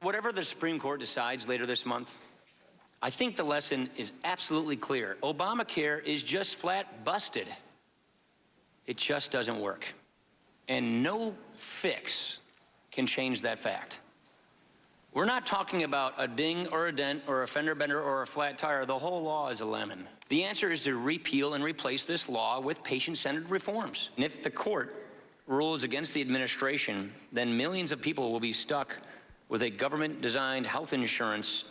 Whatever the Supreme Court decides later this month, I think the lesson is absolutely clear. Obamacare is just flat busted. It just doesn't work. And no fix can change that fact. We're not talking about a ding or a dent or a fender bender or a flat tire. The whole law is a lemon. The answer is to repeal and replace this law with patient-centered reforms. And if the court rules against the administration, then millions of people will be stuck with a government-designed health insurance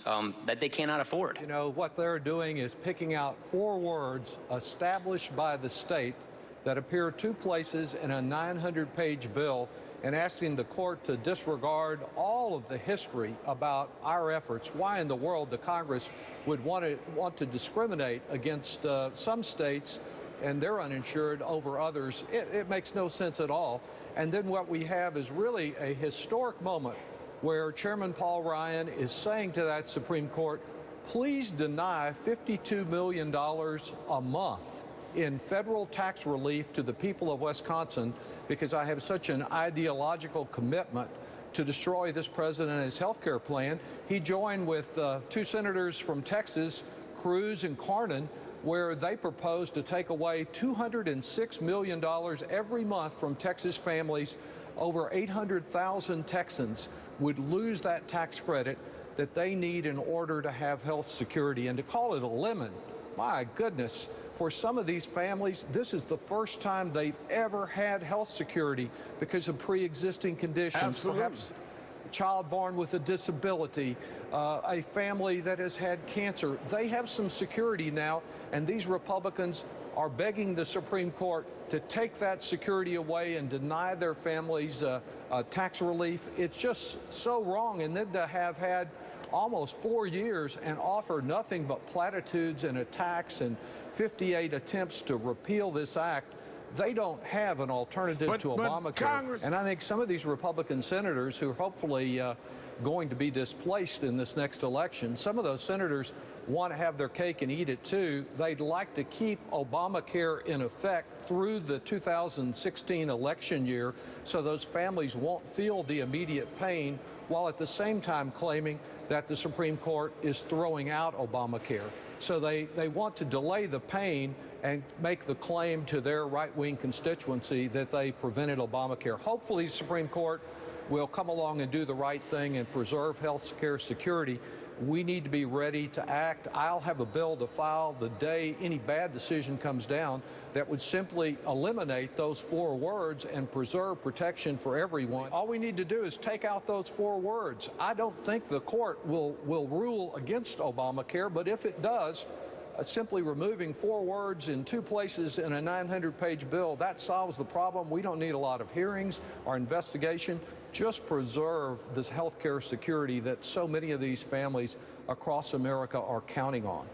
that they cannot afford. You know, what they're doing is picking out 4 words established by the state that appear 2 places in a 900-page bill and asking the court to disregard all of the history about our efforts. Why in the world the Congress would want to discriminate against some states and their uninsured over others? It makes no sense at all. And then what we have is really a historic moment where Chairman Paul Ryan is saying to that Supreme Court, please deny $52 million a month in federal tax relief to the people of Wisconsin because I have such an ideological commitment to destroy this president and his health care plan. He joined with 2 senators from Texas, Cruz and Cornyn, where they proposed to take away $206 million every month from Texas families. Over 800,000 Texans would lose that tax credit that they need in order to have health security. And to call it a lemon, my goodness, for some of these families, this is the first time they've ever had health security because of pre-existing conditions. Absolutely. Perhaps a child born with a disability, a family that has had cancer. They have some security now, and these Republicans are begging the Supreme Court to take that security away and deny their families tax relief. It's just so wrong. And then to have had almost 4 years and offer nothing but platitudes and attacks and 58 attempts to repeal this act, they don't have an alternative to Obamacare. And I think some of these Republican senators who are hopefully going to be displaced in this next election, some of those senators want to have their cake and eat it too. They'd like to keep Obamacare in effect through the 2016 election year so those families won't feel the immediate pain, while at the same time claiming that the Supreme Court is throwing out Obamacare. So they want to delay the pain and make the claim to their right-wing constituency that they prevented Obamacare. Hopefully the Supreme Court will come along and do the right thing and preserve health care security. We need to be ready to act. I'll have a bill to file the day any bad decision comes down that would simply eliminate those 4 words and preserve protection for everyone. All we need to do is take out those 4 words. I don't think the court will rule against Obamacare, but if it does, simply removing 4 words in 2 places in a 900-page bill, that solves the problem. We don't need a lot of hearings or investigation. Just preserve this health care security that so many of these families across America are counting on.